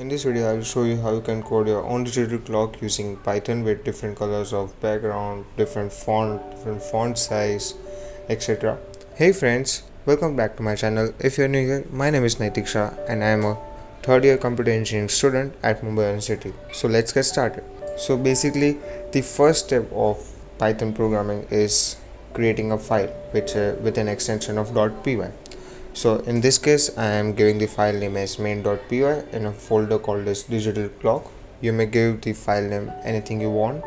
In this video, I will show you how you can code your own digital clock using Python with different colors of background, different font size, etc. Hey friends, welcome back to my channel. If you're new here, my name is Naitik Shah and I am a third year computer engineering student at Mumbai University. So let's get started. So basically, the first step of Python programming is creating a file with an extension of .py. So in this case, I am giving the file name as main.py in a folder called as digital clock. You may give the file name anything you want.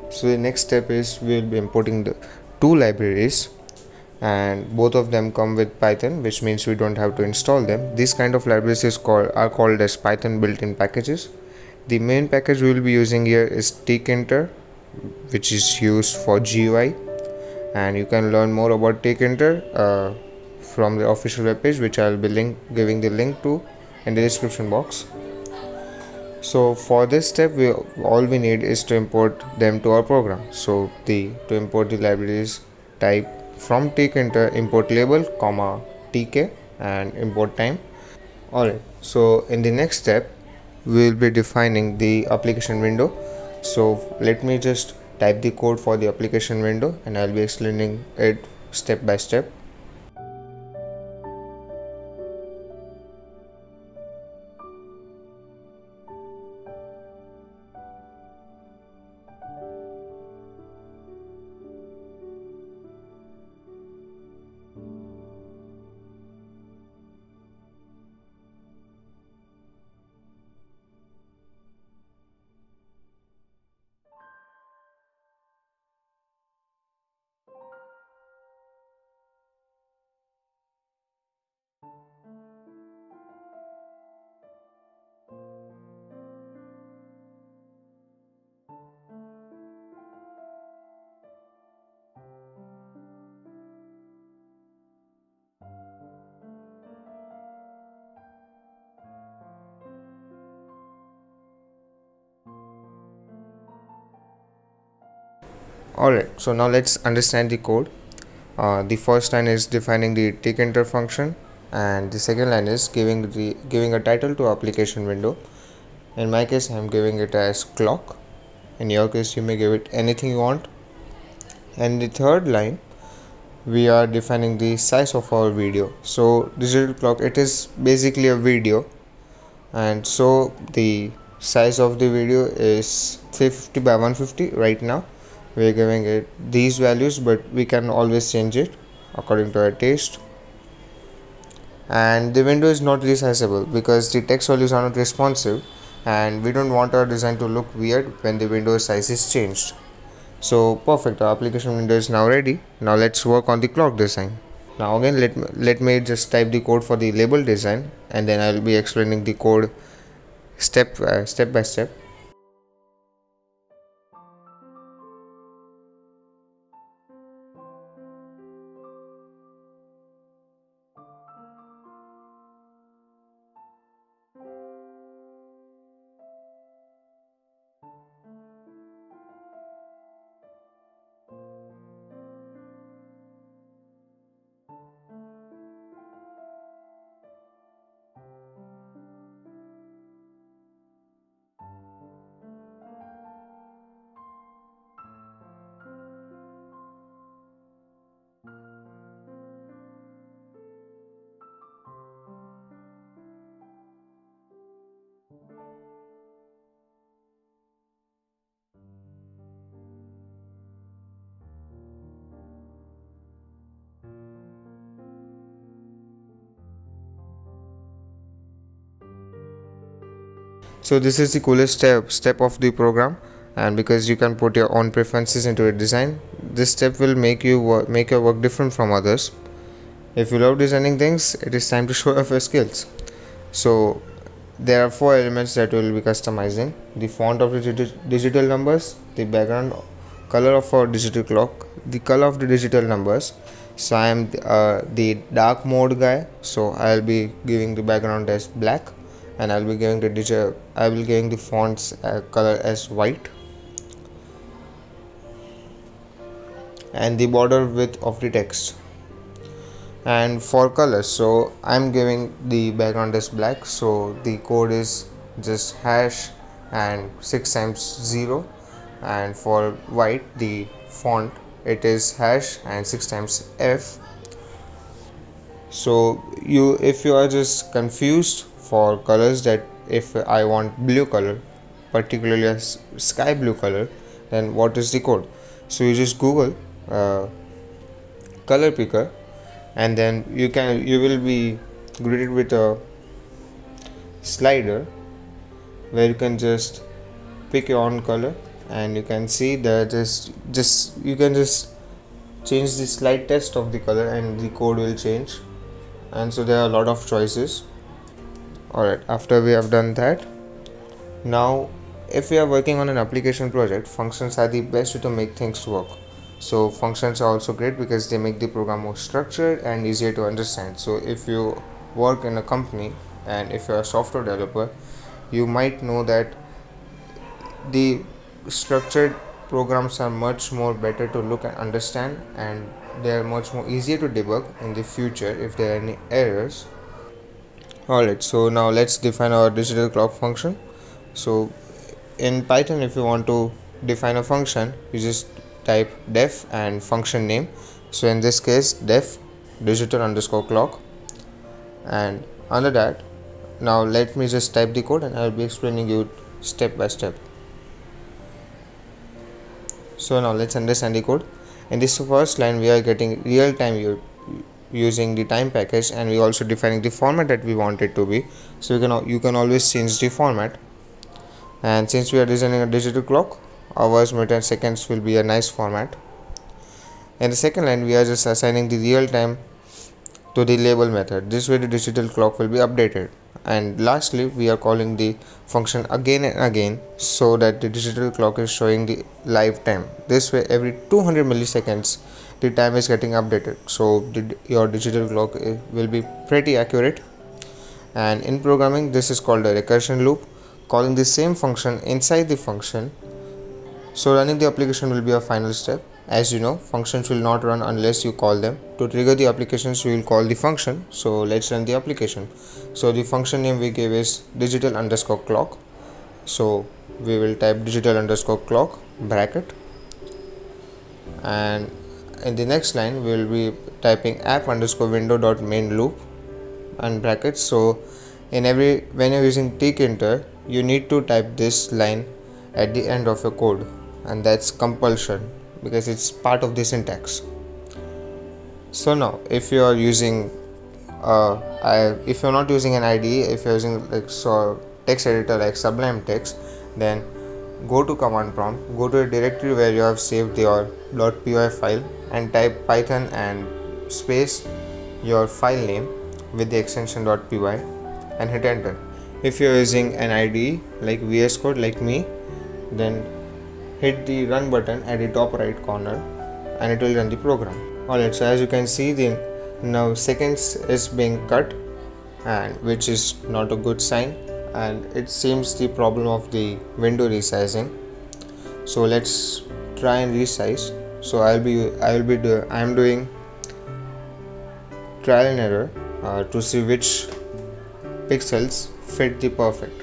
So the next step is we will be importing the two libraries, and both of them come with Python, which means we don't have to install them. These kind of libraries are called as Python built-in packages. The main package we will be using here is tkinter, which is used for GUI, and you can learn more about tkinter from the official webpage, which I will be giving the link to in the description box. So for this step, all we need is to import them to our program. So to import the libraries, type from tkinter import label comma tk and import time. Alright, so in the next step we will be defining the application window. So let me just type the code for the application window and I'll be explaining it step by step. Alright, so now let's understand the code. The first line is defining the tkinter function, and the second line is giving a title to application window. In my case, I am giving it as clock. In your case, you may give it anything you want. And the third line, we are defining the size of our video. So digital clock, it is basically a video, and so the size of the video is 350 by 150 right now. We are giving it these values, but we can always change it according to our taste. And the window is not resizable because the text values are not responsive, and we don't want our design to look weird when the window size is changed. So perfect, our application window is now ready. Now let's work on the clock design. Now again, let me just type the code for the label design, and then I'll be explaining the code step by step. So this is the coolest step of the program, and because you can put your own preferences into a design, this step will make your work different from others. If you love designing things, it is time to show off your skills. So there are 4 elements that we will be customizing: the font of the digital numbers, the background color of our digital clock, the color of the digital numbers. So I am the dark mode guy, so I will be giving the background as black, and I will be giving the fonts color as white, and the border width of the text. And for colors, so I'm giving the background as black, so the code is just hash and 6 times 0, and for white the font it is hash and 6 times F. So if you are just confused for colors, that if I want blue color, particularly a sky blue color, then what is the code? So you just Google color picker, and then you will be greeted with a slider where you can just pick your own color, and you can see that just you can just change the slight test of the color and the code will change. And so there are a lot of choices. Alright, after we have done that, now if we are working on an application project, functions are the best way to make things work. So functions are also great because they make the program more structured and easier to understand. So if you work in a company and if you're a software developer, you might know that the structured programs are much more better to look and understand, and they are much more easier to debug in the future if there are any errors. Alright, so now let's define our digital clock function. So in Python, if you want to define a function, you just type def and function name. So in this case, def digital underscore clock, and under that, now let me just type the code and I'll be explaining you step by step. So now let's understand the code. In this first line, we are getting real time using the time package, and we also defining the format that we want it to be. So you can always change the format. And since we are designing a digital clock, hours, minutes and seconds will be a nice format. In the second line, we are just assigning the real time to the label method. This way the digital clock will be updated. And lastly, we are calling the function again and again so that the digital clock is showing the live time. This way every 200 milliseconds the time is getting updated, so your digital clock will be pretty accurate. And in programming, this is called a recursion loop, calling the same function inside the function. So running the application will be a final step. As you know, functions will not run unless you call them. To trigger the applications, we will call the function. So let's run the application. So the function name we gave is digital underscore clock. So we will type digital underscore clock bracket, and in the next line we will be typing app underscore window dot main loop and brackets. So when you're using tkinter, you need to type this line at the end of your code, and that's compulsion because it's part of the syntax. So now if you are using if you're not using an IDE, if you're using text editor like Sublime Text, then go to command prompt, go to a directory where you have saved your .py file, and type python and space your file name with the extension .py and hit enter. If you're using an IDE like VS Code like me, then hit the run button at the top right corner and it will run the program. Alright, so as you can see, the now seconds is being cut, and which is not a good sign, and it seems the problem of the window resizing. So let's try and resize. So I'm doing trial and error to see which pixels fit the perfect.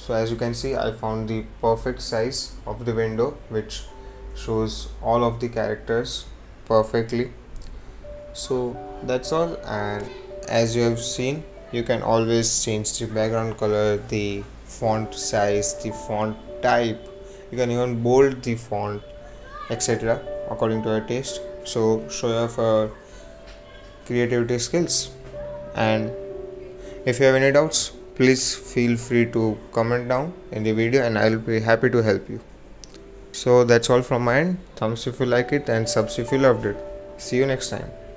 So as you can see, I found the perfect size of the window which shows all of the characters perfectly. So that's all, and as you have seen, you can always change the background color, the font size, the font type. You can even bold the font, etc. according to your taste. So show off your creativity skills. And if you have any doubts, please feel free to comment down in the video and I'll be happy to help you. So that's all from my end. Thumbs if you like it and subs if you loved it. See you next time.